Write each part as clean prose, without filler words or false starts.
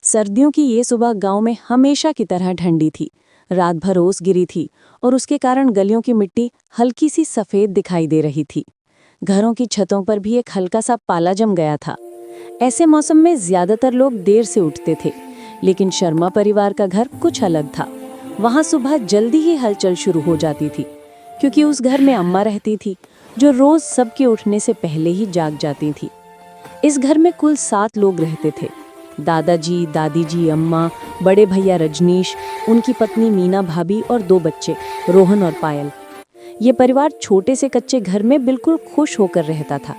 सर्दियों की ये सुबह गांव में हमेशा की तरह ठंडी थी। रात भर ओस गिरी थी और उसके कारण गलियों की मिट्टी हल्की सी सफेद दिखाई दे रही थी। घरों की छतों पर भी एक हल्का सा पाला जम गया था। ऐसे मौसम में ज्यादातर लोग देर से उठते थे, लेकिन शर्मा परिवार का घर कुछ अलग था। वहां सुबह जल्दी ही हलचल शुरू हो जाती थी, क्योंकि उस घर में अम्मा रहती थी, जो रोज सबके उठने से पहले ही जाग जाती थी। इस घर में कुल 7 लोग रहते थे। दादाजी, दादी जी, अम्मा, बड़े भैया रजनीश, उनकी पत्नी मीना भाभी और 2 बच्चे, रोहन और पायल। ये परिवार छोटे से कच्चे घर में बिल्कुल खुश होकर रहता था।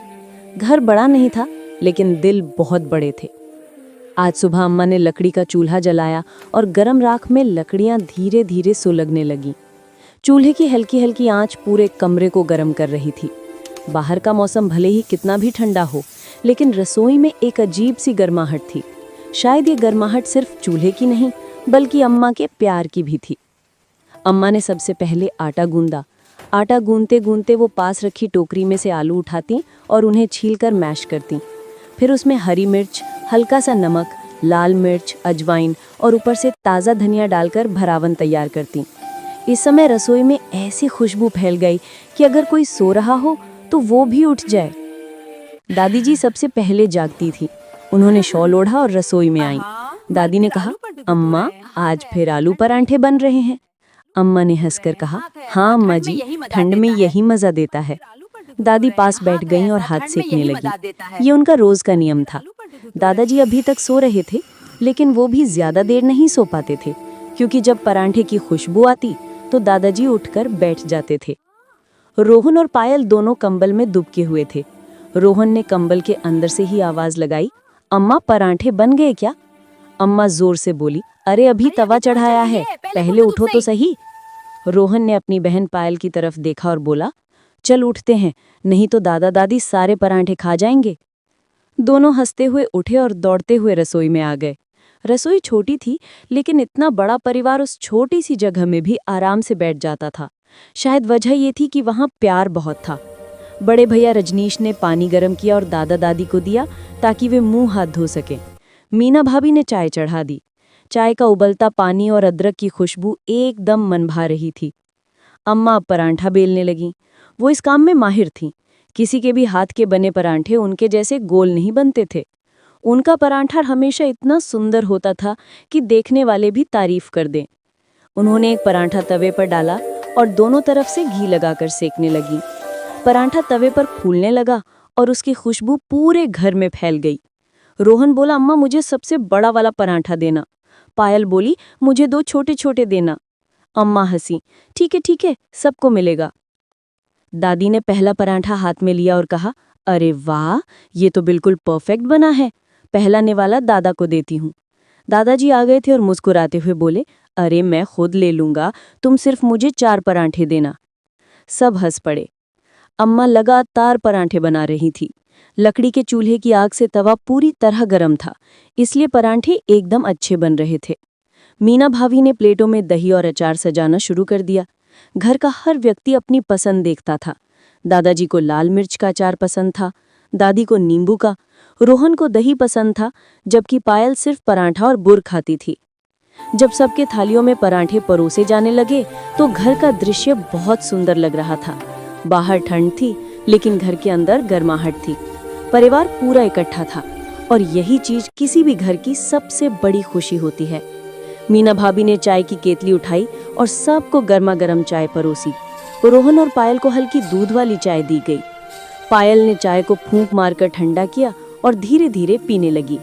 घर बड़ा नहीं था, लेकिन दिल बहुत बड़े थे। आज सुबह अम्मा ने लकड़ी का चूल्हा जलाया और गरम राख में लकड़ियां धीरे धीरे सुलगने लगीं। चूल्हे की हल्की हल्की आंच पूरे कमरे को गर्म कर रही थी। बाहर का मौसम भले ही कितना भी ठंडा हो, लेकिन रसोई में एक अजीब सी गर्माहट थी। शायद ये गर्माहट सिर्फ चूल्हे की नहीं, बल्कि अम्मा के प्यार की भी थी। अम्मा ने सबसे पहले आटा गूंदा। आटा गूंदते गूंदते वो पास रखी टोकरी में से आलू उठाती और उन्हें छीलकर मैश करती। फिर उसमें हरी मिर्च, हल्का सा नमक, लाल मिर्च, अजवाइन और ऊपर से ताज़ा धनिया डालकर भरावन तैयार करती। इस समय रसोई में ऐसी खुशबू फैल गई कि अगर कोई सो रहा हो तो वो भी उठ जाए। दादी जी सबसे पहले जागती थी। उन्होंने शॉल ओढ़ा और रसोई में आई। दादी ने कहा, अम्मा, आज फिर आलू परांठे बन रहे हैं। अम्मा ने हंसकर कहा, हाँ अम्मा जी, ठंड में यही मजा देता है। दादी पास बैठ गईं और हाथ सेकने लगी। ये उनका रोज का नियम था। दादाजी अभी तक सो रहे थे, लेकिन वो भी ज्यादा देर नहीं सो पाते थे, क्योंकि जब परांठे की खुशबू आती तो दादाजी उठकर बैठ जाते थे। रोहन और पायल दोनों कंबल में दुबके हुए थे। रोहन ने कंबल के अंदर से ही आवाज लगाई, अम्मा परांठे बन गए क्या? अम्मा जोर से बोली, अरे अभी तवा चढ़ाया है, पहले उठो तो सही। रोहन ने अपनी बहन पायल की तरफ देखा और बोला, चल उठते हैं, नहीं तो दादा दादी सारे परांठे खा जाएंगे। दोनों हंसते हुए उठे और दौड़ते हुए रसोई में आ गए। रसोई छोटी थी, लेकिन इतना बड़ा परिवार उस छोटी सी जगह में भी आराम से बैठ जाता था। शायद वजह ये थी कि वहाँ प्यार बहुत था। बड़े भैया रजनीश ने पानी गर्म किया और दादा दादी को दिया, ताकि वे मुंह हाथ धो सकें। मीना भाभी ने चाय चढ़ा दी। चाय का उबलता पानी और अदरक की खुशबू एकदम मन भा रही थी। अम्मा अब परांठा बेलने लगी। वो इस काम में माहिर थीं। किसी के भी हाथ के बने परांठे उनके जैसे गोल नहीं बनते थे। उनका परांठा हमेशा इतना सुंदर होता था कि देखने वाले भी तारीफ कर दें। उन्होंने एक परांठा तवे पर डाला और दोनों तरफ से घी लगाकर सेकने लगी। परांठा तवे पर फूलने लगा और उसकी खुशबू पूरे घर में फैल गई। रोहन बोला, अम्मा मुझे सबसे बड़ा वाला परांठा देना। पायल बोली, मुझे 2 छोटे छोटे देना। अम्मा हंसी, ठीक है, सबको मिलेगा। दादी ने पहला परांठा हाथ में लिया और कहा, अरे वाह, ये तो बिल्कुल परफेक्ट बना है। पहला निवाला दादा को देती हूँ। दादाजी आ गए थे और मुस्कुराते हुए बोले, अरे मैं खुद ले लूंगा, तुम सिर्फ मुझे 4 परांठे देना। सब हंस पड़े। अम्मा लगातार परांठे बना रही थी। लकड़ी के चूल्हे की आग से तवा पूरी तरह गर्म था, इसलिए परांठे एकदम अच्छे बन रहे थे। मीना भाभी ने प्लेटों में दही और अचार सजाना शुरू कर दिया। घर का हर व्यक्ति अपनी पसंद देखता था। दादाजी को लाल मिर्च का अचार पसंद था, दादी को नींबू का, रोहन को दही पसंद था, जबकि पायल सिर्फ पराठा और बुर खाती थी। जब सबके थालियों में परांठे परोसे जाने लगे तो घर का दृश्य बहुत सुंदर लग रहा था। बाहर ठंड थी, लेकिन घर के अंदर गर्माहट थी। परिवार पूरा इकट्ठा था और यही चीज किसी भी घर की सबसे बड़ी खुशी होती है। मीना भाभी ने चाय की केतली उठाई और सबको गर्मा गर्म चाय परोसी। रोहन और पायल को हल्की दूध वाली चाय दी गई। पायल ने चाय को फूंक मारकर ठंडा किया और धीरे धीरे पीने लगी।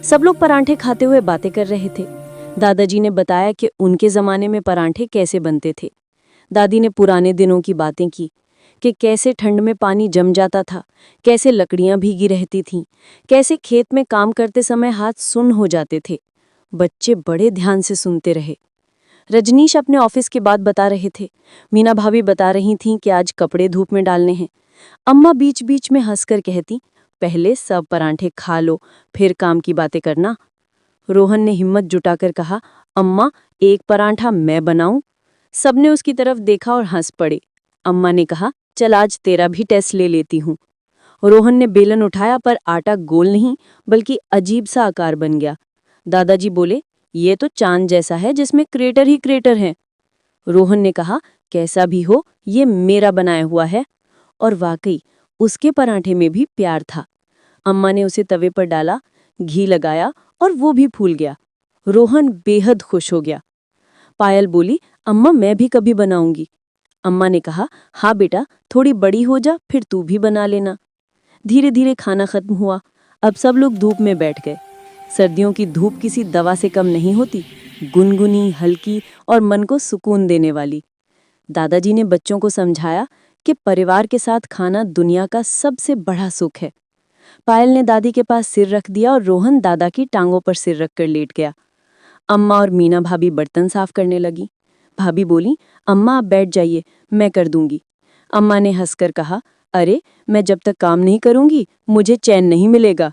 सब लोग परांठे खाते हुए बातें कर रहे थे। दादाजी ने बताया कि उनके जमाने में परांठे कैसे बनते थे। दादी ने पुराने दिनों की बातें की कि कैसे ठंड में पानी जम जाता था, कैसे लकड़ियां भीगी रहती थीं, कैसे खेत में काम करते समय हाथ सुन्न हो जाते थे। बच्चे बड़े ध्यान से सुनते रहे। रजनीश अपने ऑफिस की बात बता रहे थे। मीना भाभी बता रही थीं कि आज कपड़े धूप में डालने हैं। अम्मा बीच बीच में हंसकर कहती, पहले सब परांठे खा लो, फिर काम की बातें करना। रोहन ने हिम्मत जुटाकर कहा, अम्मा एक परांठा मैं बनाऊं? सबने उसकी तरफ देखा और हंस पड़े। अम्मा ने कहा, चल आज तेरा भी टेस्ट ले लेती हूँ। रोहन ने बेलन उठाया, पर आटा गोल नहीं बल्कि अजीब सा आकार बन गया। दादाजी बोले, ये तो चांद जैसा है जिसमें क्रेटर ही क्रेटर हैं। रोहन ने कहा, कैसा भी हो, ये मेरा बनाया हुआ है। और वाकई उसके पराठे में भी प्यार था। अम्मा ने उसे तवे पर डाला, घी लगाया और वो भी फूल गया। रोहन बेहद खुश हो गया। पायल बोली, अम्मा मैं भी कभी बनाऊंगी। अम्मा ने कहा, हाँ बेटा, थोड़ी बड़ी हो जा फिर तू भी बना लेना। धीरे धीरे खाना खत्म हुआ। अब सब लोग धूप में बैठ गए। सर्दियों की धूप किसी दवा से कम नहीं होती, गुनगुनी, हल्की और मन को सुकून देने वाली। दादाजी ने बच्चों को समझाया कि परिवार के साथ खाना दुनिया का सबसे बड़ा सुख है। पायल ने दादी के पास सिर रख दिया और रोहन दादा की टांगों पर सिर रखकर लेट गया। अम्मा और मीना भाभी बर्तन साफ करने लगी। भाभी बोली, अम्मा आप बैठ जाइए, मैं कर दूंगी। अम्मा ने हंसकर कहा, अरे मैं जब तक काम नहीं करूंगी मुझे चैन नहीं मिलेगा।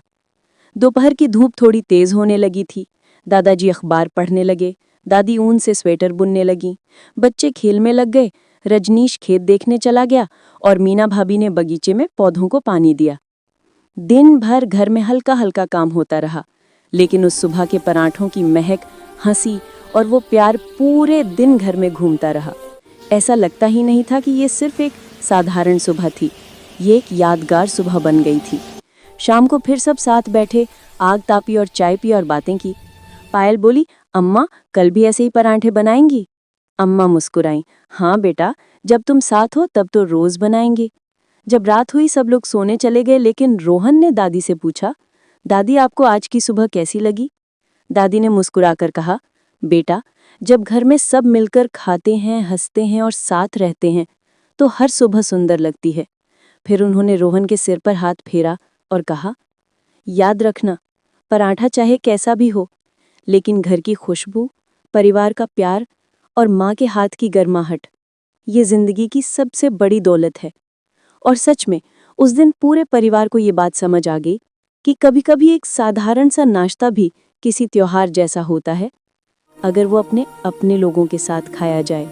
दोपहर की धूप थोड़ी तेज होने लगी थी। दादाजी अखबार पढ़ने लगे, दादी ऊन से स्वेटर बुनने लगी, बच्चे खेल में लग गए। रजनीश खेत देखने चला गया और मीना भाभी ने बगीचे में पौधों को पानी दिया। दिन भर घर में हल्का हल्का काम होता रहा, लेकिन उस सुबह के पराठों की महक, हंसी और वो प्यार पूरे दिन घर में घूमता रहा। ऐसा लगता ही नहीं था कि ये सिर्फ एक साधारण सुबह थी, ये एक यादगार सुबह बन गई थी। शाम को फिर सब साथ बैठे, आग तापी और चाय पी और बातें की। पायल बोली, अम्मा कल भी ऐसे ही पराठे बनाएंगी? अम्मा मुस्कुराई, हाँ बेटा, जब तुम साथ हो तब तो रोज बनाएंगे। जब रात हुई सब लोग सोने चले गए, लेकिन रोहन ने दादी से पूछा, दादी आपको आज की सुबह कैसी लगी? दादी ने मुस्कुराकर कहा, बेटा, जब घर में सब मिलकर खाते हैं, हंसते हैं और साथ रहते हैं तो हर सुबह सुंदर लगती है। फिर उन्होंने रोहन के सिर पर हाथ फेरा और कहा, याद रखना, पराठा चाहे कैसा भी हो, लेकिन घर की खुशबू, परिवार का प्यार और माँ के हाथ की गर्माहट, ये जिंदगी की सबसे बड़ी दौलत है। और सच में उस दिन पूरे परिवार को ये बात समझ आ गई कि कभी-कभी एक साधारण सा नाश्ता भी किसी त्योहार जैसा होता है, अगर वो अपने लोगों के साथ खाया जाए।